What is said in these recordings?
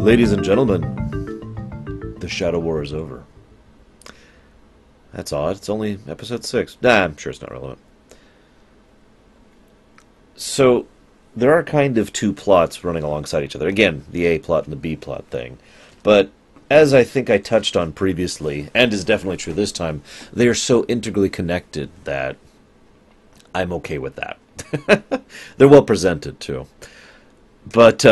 Ladies and gentlemen, the Shadow War is over. That's odd. It's only episode 6. Nah, I'm sure it's not relevant. So, there are kind of two plots running alongside each other. Again, the A plot and the B plot thing. But, as I think I touched on previously, and is definitely true this time, they are so integrally connected that I'm okay with that. They're well presented, too. But,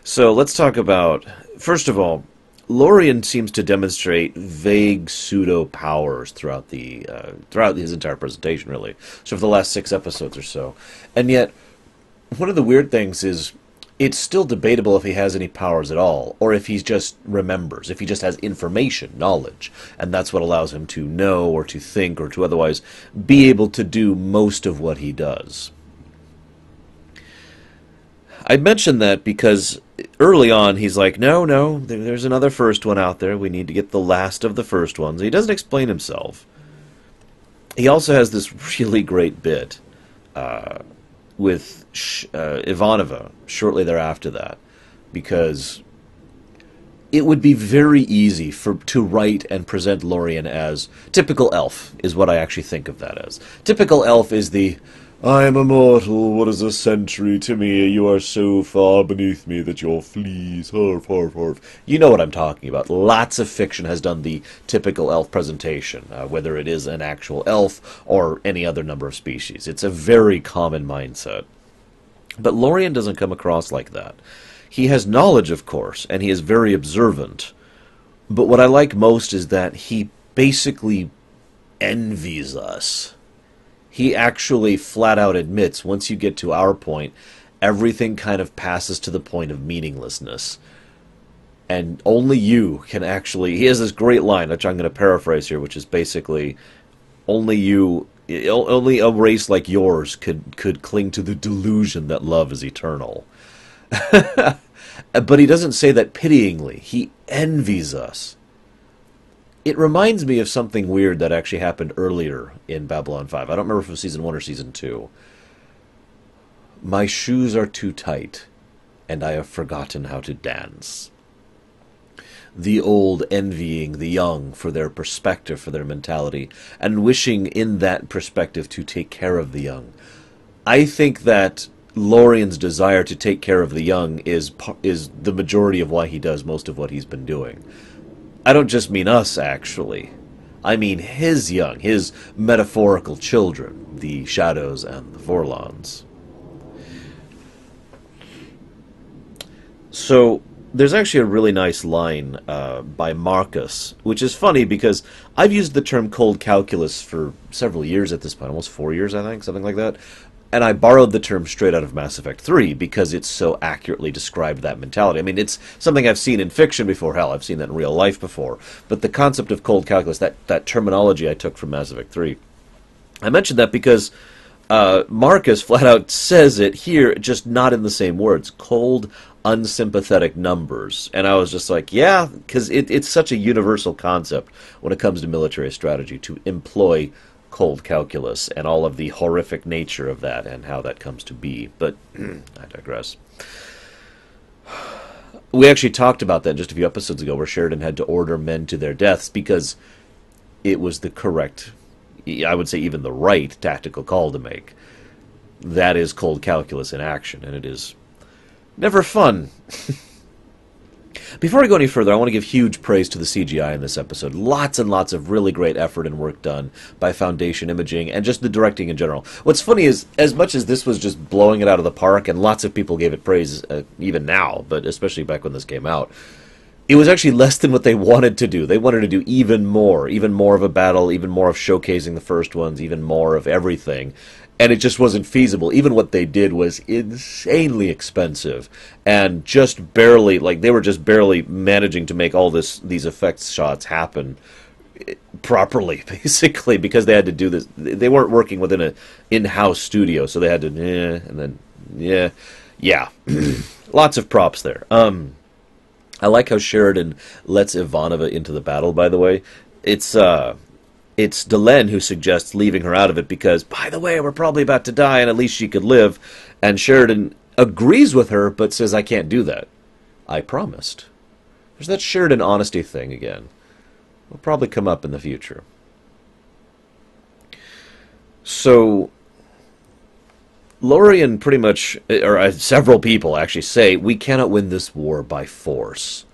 so let's talk about, first of all, Lorien seems to demonstrate vague pseudo-powers throughout his entire presentation, really. So for the last 6 episodes or so. And yet, one of the weird things is, it's still debatable if he has any powers at all, or if he just remembers, if he just has information, knowledge, and that's what allows him to know, or to think, or to otherwise be able to do most of what he does. I mentioned that because early on he's like, no, there's another first one out there. We need to get the last of the first ones. He doesn't explain himself. He also has this really great bit with Ivanova shortly thereafter that, because it would be very easy to write and present Lorien as typical elf, is what I actually think of that as. Typical elf is the, I am immortal, what is a century to me? You are so far beneath me that your fleas, harf, harf, harf. You know what I'm talking about. Lots of fiction has done the typical elf presentation, whether it is an actual elf or any other number of species. It's a very common mindset. But Lorien doesn't come across like that. He has knowledge, of course, and he is very observant. But what I like most is that he basically envies us. He actually flat out admits, once you get to our point, everything kind of passes to the point of meaninglessness. And only you can actually... He has this great line, which I'm going to paraphrase here, which is basically, only a race like yours could cling to the delusion that love is eternal. But he doesn't say that pityingly. He envies us. It reminds me of something weird that actually happened earlier in Babylon 5. I don't remember if it was Season 1 or Season 2. My shoes are too tight, and I have forgotten how to dance. The old envying the young for their perspective, for their mentality, and wishing in that perspective to take care of the young. I think that Lorien's desire to take care of the young is the majority of why he does most of what he's been doing. I don't just mean us, actually. I mean his young, his metaphorical children, the Shadows and the Vorlons. So, there's actually a really nice line by Marcus, which is funny because I've used the term cold calculus for several years at this point, almost 4 years, I think, something like that. And I borrowed the term straight out of Mass Effect 3 because it so accurately described that mentality. I mean, it's something I've seen in fiction before. Hell, I've seen that in real life before. But the concept of cold calculus, that terminology I took from Mass Effect 3, I mentioned that because Marcus flat out says it here, just not in the same words. Cold, unsympathetic numbers. And I was just like, yeah, because it's such a universal concept when it comes to military strategy to employ cold calculus and all of the horrific nature of that and how that comes to be. But I digress. We actually talked about that just a few episodes ago, where Sheridan had to order men to their deaths because it was the correct, I would say even the right, tactical call to make. That is cold calculus in action, and it is never fun. Before I go any further, I want to give huge praise to the CGI in this episode. Lots and lots of really great effort and work done by Foundation Imaging and just the directing in general. What's funny is, as much as this was just blowing it out of the park, and lots of people gave it praise even now, but especially back when this came out, it was actually less than what they wanted to do. They wanted to do even more of a battle, even more of showcasing the first ones, even more of everything. And it just wasn't feasible. Even what they did was insanely expensive. And just barely, they were just barely managing to make all these effects shots happen properly, basically, because they had to do this. They weren't working within an in-house studio, so they had to, and then, yeah. Lots of props there. I like how Sheridan lets Ivanova into the battle, by the way. It's Delenn who suggests leaving her out of it because, by the way, we're probably about to die and at least she could live. And Sheridan agrees with her but says, I can't do that. I promised. There's that Sheridan honesty thing again. Will probably come up in the future. So, Lorien pretty much, or several people actually say, we cannot win this war by force.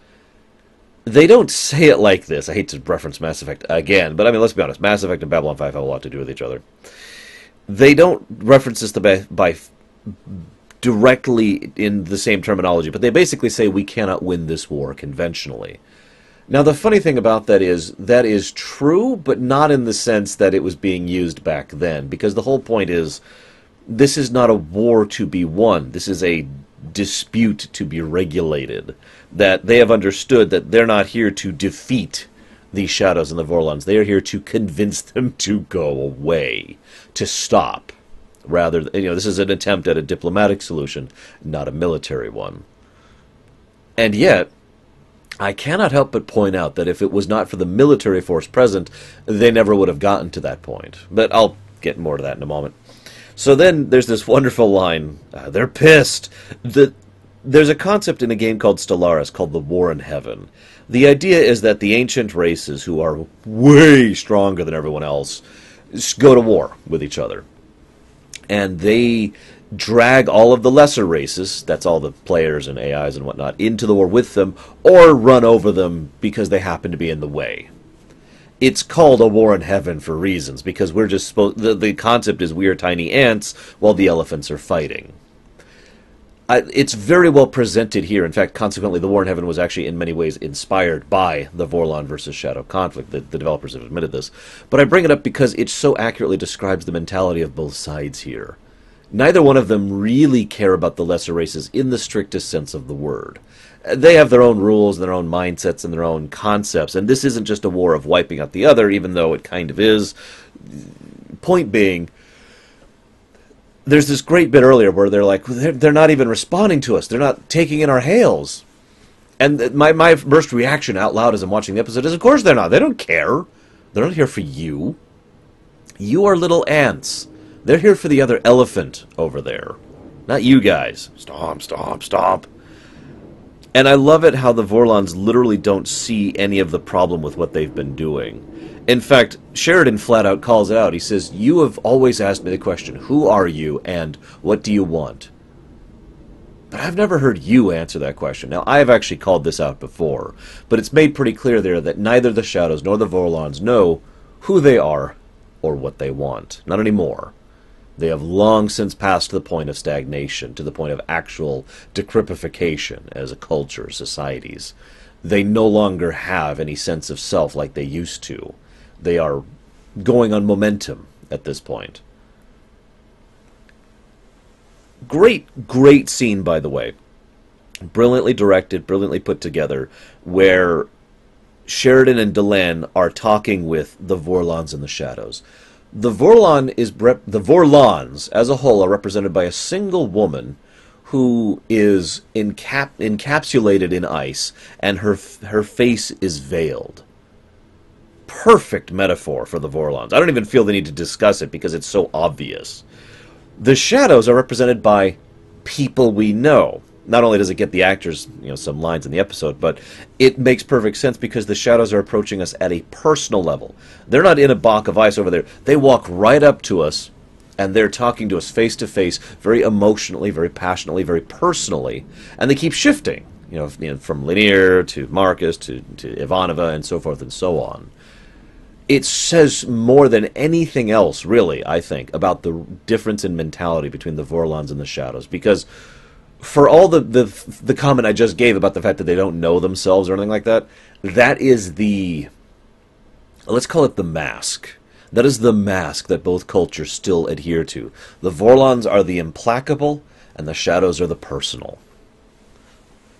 They don't say it like this. I hate to reference Mass Effect again, but I mean, let's be honest. Mass Effect and Babylon 5 have a lot to do with each other. They don't reference this by directly in the same terminology, but they basically say we cannot win this war conventionally. Now, the funny thing about that is true, but not in the sense that it was being used back then, because the whole point is, this is not a war to be won. This is a dispute to be regulated. That they have understood that they're not here to defeat the Shadows and the Vorlons. They are here to convince them to go away, to stop. Rather, this is an attempt at a diplomatic solution, not a military one. And yet, I cannot help but point out that if it was not for the military force present, they never would have gotten to that point. But I'll get more to that in a moment. So then there's this wonderful line, they're pissed. There's a concept in a game called Stellaris called the War in Heaven. The idea is that the ancient races, who are way stronger than everyone else, go to war with each other. And they drag all of the lesser races, that's all the players and AIs and whatnot, into the war with them, or run over them because they happen to be in the way. It's called a war in heaven for reasons, because we're just supposed... The concept is we are tiny ants while the elephants are fighting. It's very well presented here. In fact, consequently, the war in heaven was actually in many ways inspired by the Vorlon versus Shadow conflict. The developers have admitted this. But I bring it up because it so accurately describes the mentality of both sides here. Neither one of them really care about the lesser races in the strictest sense of the word. They have their own rules, their own mindsets, and their own concepts, and this isn't just a war of wiping out the other, even though it kind of is. Point being, there's this great bit earlier where they're like, they're not even responding to us, they're not taking in our hails. And my first reaction out loud as I'm watching the episode is, of course they're not, they don't care. They're not here for you. You are little ants. They're here for the other elephant over there. Not you guys. Stomp, stomp, stomp. And I love it how the Vorlons literally don't see any of the problem with what they've been doing. In fact, Sheridan flat out calls it out. He says, you have always asked me the question, who are you and what do you want? But I've never heard you answer that question. Now, I have actually called this out before, but it's made pretty clear there that neither the Shadows nor the Vorlons know who they are or what they want. Not anymore. They have long since passed the point of stagnation, to the point of actual decrypification as a culture, societies. They no longer have any sense of self like they used to. They are going on momentum at this point. Great scene, by the way. Brilliantly directed, brilliantly put together, where Sheridan and Delenn are talking with the Vorlons and the Shadows. The Vorlons as a whole are represented by a single woman who is encapsulated in ice, and her face is veiled. Perfect metaphor for the Vorlons. I don't even feel the need to discuss it because it's so obvious. The Shadows are represented by people we know. Not only does it get the actors, some lines in the episode, but it makes perfect sense because the Shadows are approaching us at a personal level. They're not in a block of ice over there. They walk right up to us, and they're talking to us face to face, very emotionally, very passionately, very personally, and they keep shifting, from Linear to Marcus to Ivanova and so forth and so on. It says more than anything else, really, I think, about the difference in mentality between the Vorlons and the Shadows, because for all the comment I just gave about the fact that they don't know themselves or anything like that, that is let's call it the mask. That is the mask that both cultures still adhere to. The Vorlons are the implacable, and the Shadows are the personal.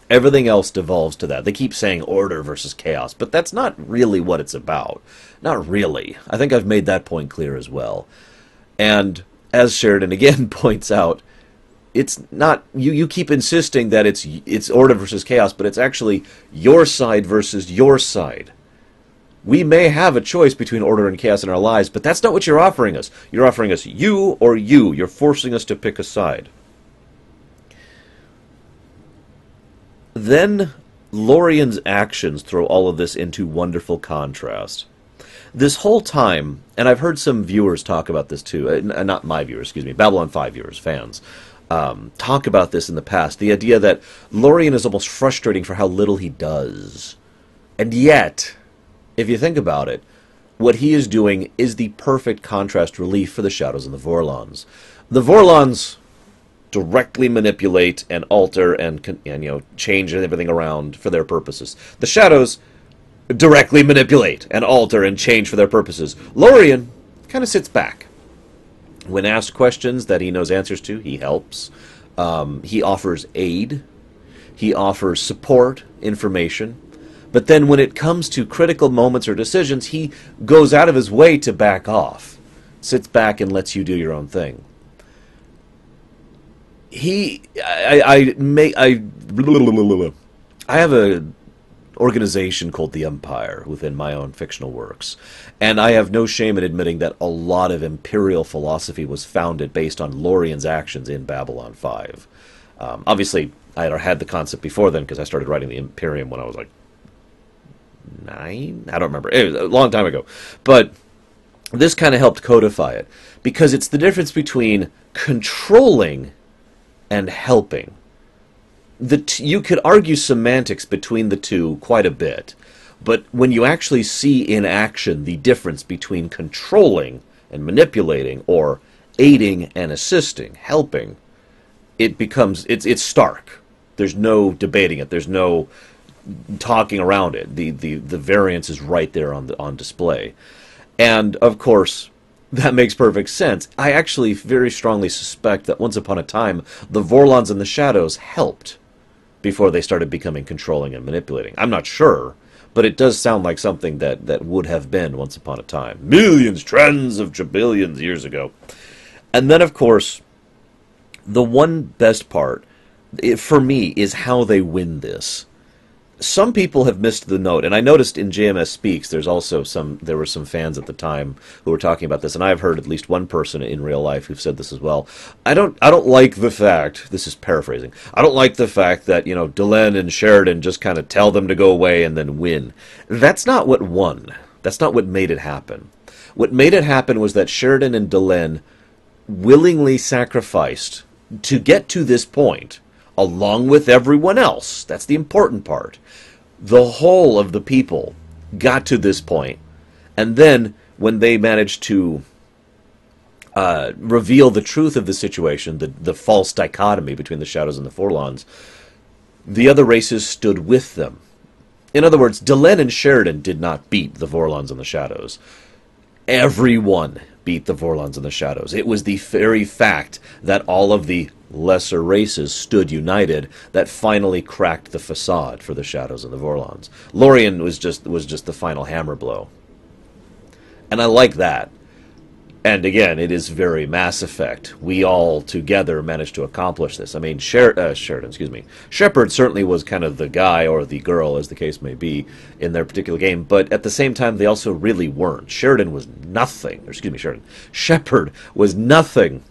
Everything else devolves to that. They keep saying order versus chaos, but that's not really what it's about. Not really. I think I've made that point clear as well. And as Sheridan again points out, it's not, you keep insisting that it's order versus chaos, but it's actually your side versus your side. We may have a choice between order and chaos in our lives, but that's not what you're offering us. You're offering us you or you. You're forcing us to pick a side. Then Lorien's actions throw all of this into wonderful contrast. This whole time, and I've heard some viewers talk about this too, not my viewers, excuse me, Babylon 5 viewers, fans, talk about this in the past, the idea that Lorien is almost frustrating for how little he does. And yet, if you think about it, what he is doing is the perfect contrast relief for the Shadows and the Vorlons. The Vorlons directly manipulate and alter and change everything around for their purposes. The Shadows directly manipulate and alter and change for their purposes. Lorien kind of sits back. When asked questions that he knows answers to, he helps. He offers aid. He offers support, information. But then when it comes to critical moments or decisions, he goes out of his way to back off. Sits back and lets you do your own thing. I have a organization called the Empire within my own fictional works, and I have no shame in admitting that a lot of Imperial philosophy was founded based on Lorien's actions in Babylon 5. Obviously, I had the concept before then because I started writing the Imperium when I was like 9? I don't remember. It was a long time ago. But this kind of helped codify it because it's the difference between controlling and helping. You could argue semantics between the two quite a bit, but when you actually see in action the difference between controlling and manipulating, or aiding and assisting, helping, it's stark. There's no debating it. There's no talking around it. The variance is right there on display, and of course, that makes perfect sense. I actually very strongly suspect that once upon a time, the Vorlons and the Shadows helped before they started becoming controlling and manipulating. I'm not sure, but it does sound like something that would have been once upon a time. Millions, tens of trillions years ago. And then, of course, the one best part, for me, is how they win this. Some people have missed the note, and I noticed in JMS Speaks there were some fans at the time who were talking about this, and I've heard at least one person in real life who've said this as well. I don't like the fact, this is paraphrasing, I don't like the fact that, Delenn and Sheridan just kind of tell them to go away and then win. That's not what won. That's not what made it happen. What made it happen was that Sheridan and Delenn willingly sacrificed to get to this point, along with everyone else. That's the important part. The whole of the people got to this point, and then when they managed to reveal the truth of the situation, the false dichotomy between the Shadows and the Vorlons, the other races stood with them. In other words, Delenn and Sheridan did not beat the Vorlons and the Shadows. Everyone beat the Vorlons and the Shadows. It was the very fact that all of the lesser races stood united that finally cracked the facade for the Shadows and the Vorlons. Lorien was just the final hammer blow. And I like that. And again, it is very Mass Effect. We all together managed to accomplish this. I mean, Shepard certainly was kind of the guy or the girl, as the case may be, in their particular game. But at the same time, they also really weren't. Shepard was nothing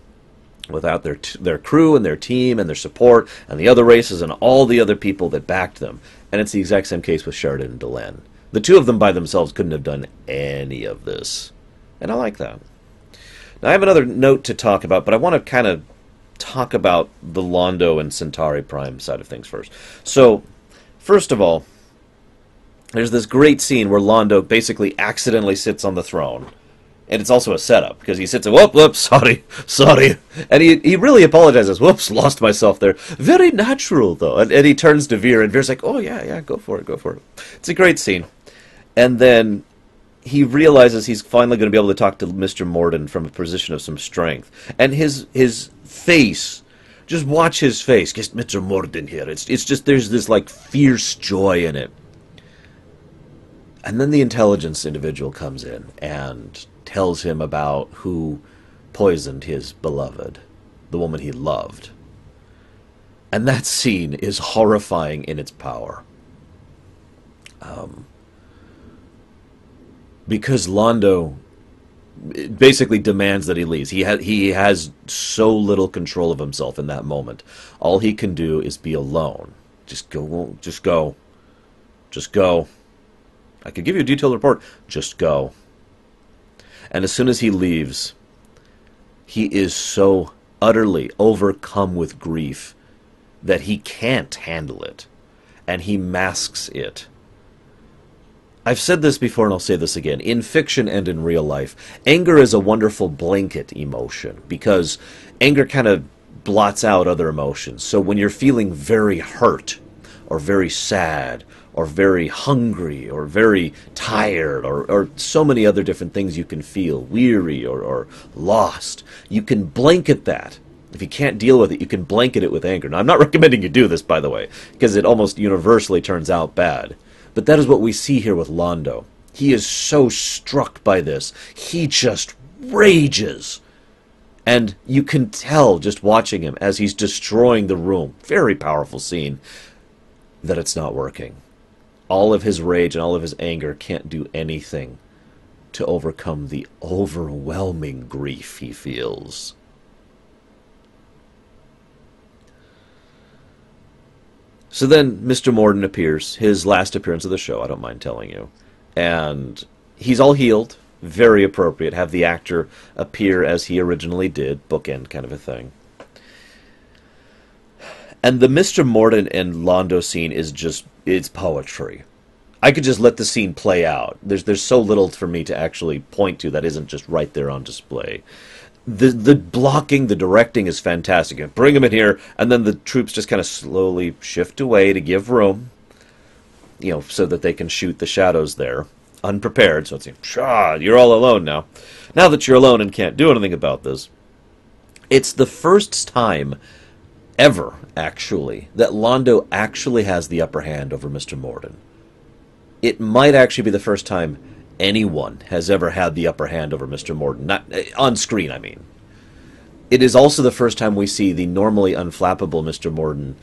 without their crew and their team and their support and the other races and all the other people that backed them. And it's the exact same case with Sheridan and Delenn. The two of them by themselves couldn't have done any of this. And I like that. Now, I have another note to talk about, but I want to kind of talk about the Londo and Centauri Prime side of things first. So, first of all, there's this great scene where Londo basically accidentally sits on the throne. And it's also a setup, because he sits and, whoops, sorry. And he really apologizes. Whoops, lost myself there. Very natural, though. And he turns to Veer, and Veer's like, oh, yeah, go for it. It's a great scene. And then he realizes he's finally going to be able to talk to Mr. Mordin from a position of some strength. And his face, just watch his face. Get Mr. Mordin here. It's just, there's this, like, fierce joy in it. And then the intelligence individual comes in and tells him about who poisoned his beloved, the woman he loved. And that scene is horrifying in its power. Because Londo basically demands that he leaves. He has so little control of himself in that moment. All he can do is be alone. Just go. Just go. Just go. I could give you a detailed report. Just go. And as soon as he leaves, he is so utterly overcome with grief that he can't handle it. And he masks it. I've said this before and I'll say this again. In fiction and in real life, anger is a wonderful blanket emotion because anger kind of blots out other emotions. So when you're feeling very hurt or very sad or very hungry or very tired or so many other different things you can feel, weary or lost, you can blanket that. If you can't deal with it, you can blanket it with anger. Now, I'm not recommending you do this, by the way, because it almost universally turns out bad. But that is what we see here with Londo. He is so struck by this. He just rages. And you can tell, just watching him, as he's destroying the room, very powerful scene, that it's not working. All of his rage and all of his anger can't do anything to overcome the overwhelming grief he feels. So then Mr. Morden appears, his last appearance of the show, I don't mind telling you. And he's all healed, very appropriate, have the actor appear as he originally did, bookend kind of a thing. And the Mr. Morden and Londo scene is just, it's poetry. I could just let the scene play out. There's so little for me to actually point to that isn't just right there on display. The blocking, the directing is fantastic. Bring him in here, and then the troops just kind of slowly shift away to give room, so that they can shoot the shadows there, unprepared. So it's you're all alone now. Now that you're alone and can't do anything about this, it's the first time ever, actually, that Londo actually has the upper hand over Mr. Morden. It might actually be the first time anyone has ever had the upper hand over Mr. Morden. Not on screen, I mean. It is also the first time we see the normally unflappable Mr. Morden,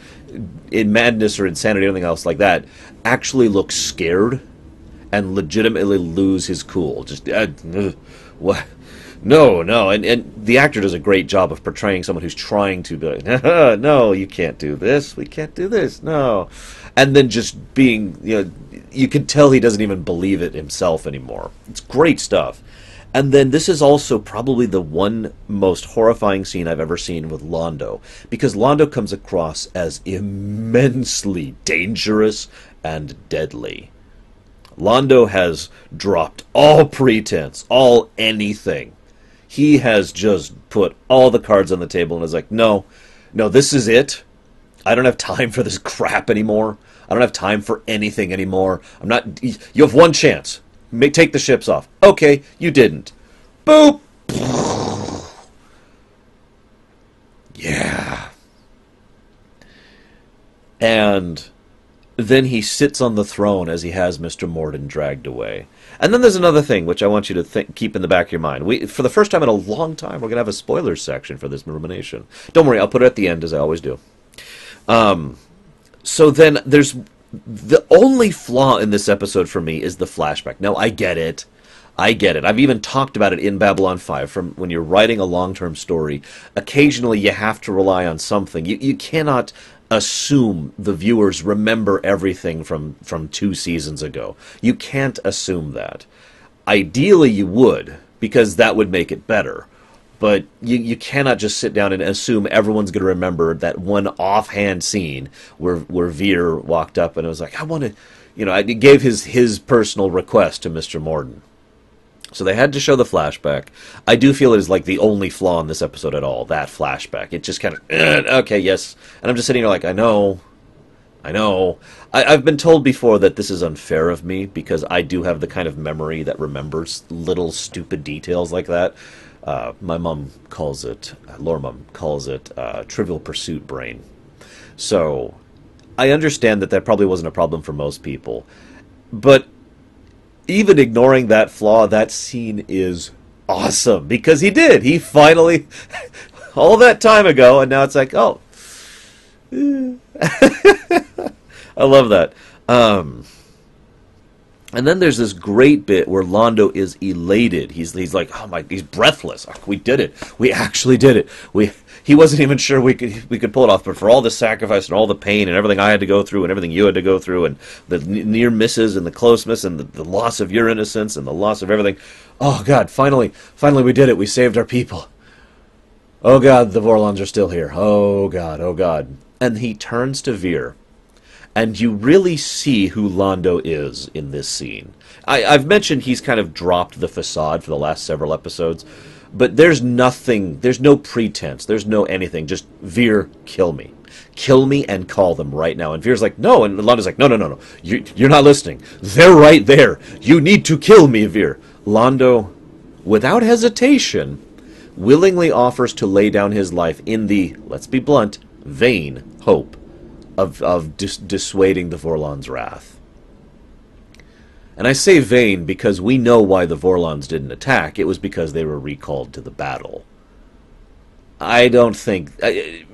in madness or insanity or anything else like that, actually look scared and legitimately lose his cool. Just, what? No. And the actor does a great job of portraying someone who's trying to be like, no, you can't do this. We can't do this. No. And then just being, you could tell he doesn't even believe it himself anymore. It's great stuff. And then this is also probably the one most horrifying scene I've ever seen with Londo, because Londo comes across as immensely dangerous and deadly. Londo has dropped all pretense, all anything. He has just put all the cards on the table and is like, no, this is it. I don't have time for this crap anymore. I don't have time for anything anymore. You have one chance. Take the ships off. Okay, you didn't. Boop! Yeah. And then he sits on the throne as he has Mr. Morden dragged away. And then there's another thing which I want you to keep in the back of your mind. For the first time in a long time, we're going to have a spoilers section for this rumination. Don't worry, I'll put it at the end, as I always do. So then there's the only flaw in this episode for me is the flashback. Now, I get it. I've even talked about it in Babylon 5. From when you're writing a long-term story, occasionally you have to rely on something. You cannot assume the viewers remember everything from 2 seasons ago. You can't assume that. Ideally, you would, because that would make it better. But you cannot just sit down and assume everyone's going to remember that one offhand scene where Veer walked up and it was like, I want to, I gave his personal request to Mr. Morden. So they had to show the flashback. I do feel it is like the only flaw in this episode at all, that flashback. It just kind of, okay, yes. And I'm just sitting here like, I know. I've been told before that this is unfair of me because I do have the kind of memory that remembers little stupid details like that. My mom calls it, Laura Mom calls it Trivial Pursuit brain. So I understand that probably wasn't a problem for most people. But even ignoring that flaw, that scene is awesome. Because he did. He finally, all that time ago, and now it's like, oh. I love that. And then there's this great bit where Londo is elated. He's like, oh my, he's breathless. Oh, we did it. We actually did it. he wasn't even sure we could pull it off. But for all the sacrifice and all the pain and everything I had to go through and everything you had to go through and the near misses and the close miss and the loss of your innocence and the loss of everything, oh God, finally we did it. We saved our people. Oh God, the Vorlons are still here. Oh God, oh God. And he turns to Vir. And you really see who Londo is in this scene. I've mentioned he's kind of dropped the facade for the last several episodes, but there's nothing, there's no pretense, there's no anything, just Vir, kill me. Kill me and call them right now. And Vir's like, no, and Londo's like, no, you're not listening. They're right there. You need to kill me, Vir. Londo, without hesitation, willingly offers to lay down his life in the, let's be blunt, vain hope of dissuading the Vorlons' wrath. And I say vain because we know why the Vorlons didn't attack. It was because they were recalled to the battle. I don't think,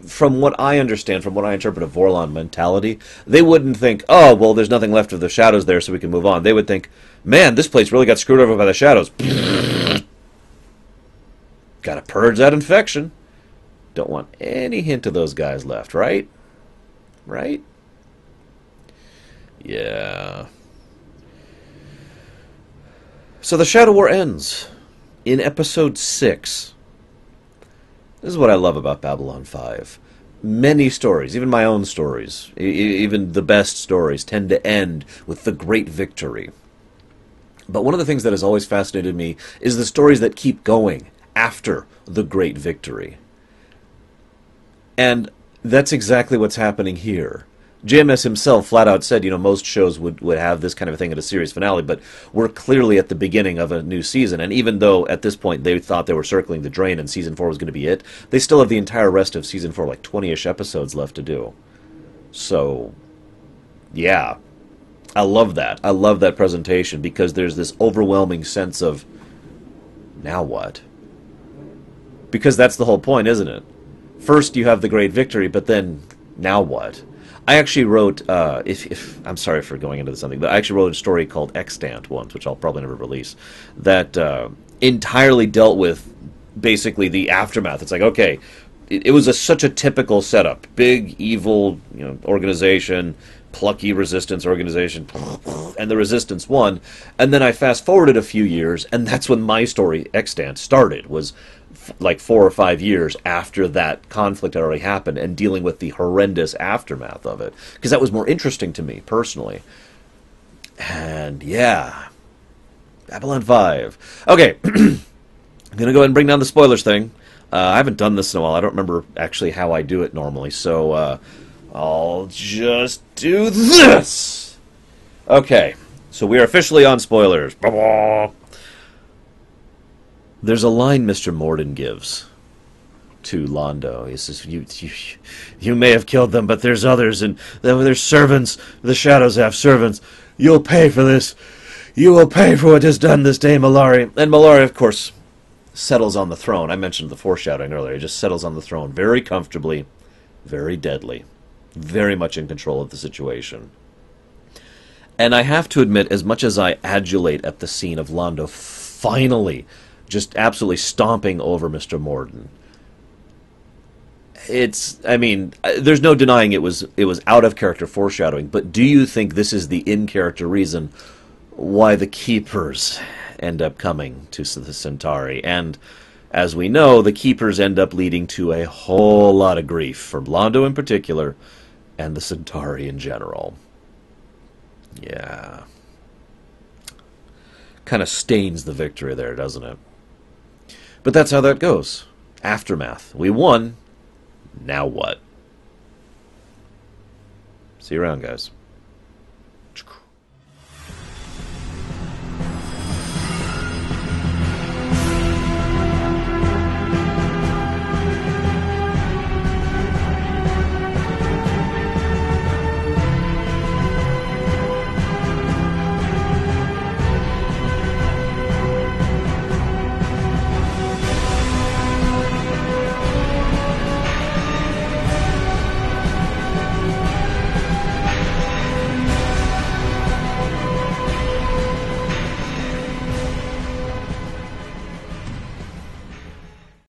from what I understand, from what I interpret of Vorlon mentality, they wouldn't think, oh, well, there's nothing left of the shadows there, so we can move on. They would think, man, this place really got screwed over by the shadows. Gotta purge that infection. Don't want any hint of those guys left, right? Right? Yeah. So the Shadow War ends in episode 6. This is what I love about Babylon 5. Many stories, even my own stories, even the best stories, tend to end with the great victory. But one of the things that has always fascinated me is the stories that keep going after the great victory. And that's exactly what's happening here. JMS himself flat out said, most shows would have this kind of a thing at a series finale, but we're clearly at the beginning of a new season, and even though at this point they thought they were circling the drain and Season 4 was going to be it, they still have the entire rest of Season 4, like 20-ish episodes left to do. So, yeah. I love that. I love that presentation, because there's this overwhelming sense of, now what? Because that's the whole point, isn't it? First you have the great victory, but then, now what? I actually wrote, if I'm sorry for going into something, but I actually wrote a story called Extant once, which I'll probably never release, that entirely dealt with basically the aftermath. It's like, okay, it was such a typical setup. Big, evil, organization, plucky resistance organization, and the resistance won. And then I fast-forwarded a few years, and that's when my story, Extant, started, was like 4 or 5 years after that conflict had already happened and dealing with the horrendous aftermath of it. Because that was more interesting to me, personally. And, yeah. Babylon 5. Okay. I'm going to go ahead and bring down the spoilers thing. I haven't done this in a while. I don't remember actually how I do it normally. So, I'll just do this. Okay. So we are officially on spoilers. Blah-blah. There's a line Mr. Morden gives to Londo. He says, you may have killed them, but there's others, and there's servants. The shadows have servants. You'll pay for this. You will pay for what is done this day, Mollari. And Mollari, of course, settles on the throne. I mentioned the foreshadowing earlier. He just settles on the throne very comfortably, very deadly, very much in control of the situation. And I have to admit, as much as I adulate at the scene of Londo finally just absolutely stomping over Mr. Morden, there's no denying it was out of character foreshadowing, but do you think this is the in-character reason why the Keepers end up coming to the Centauri? And as we know, the Keepers end up leading to a whole lot of grief, from Londo in particular, and the Centauri in general. Yeah. Kind of stains the victory there, doesn't it? But that's how that goes. Aftermath. We won. Now what? See you around, guys.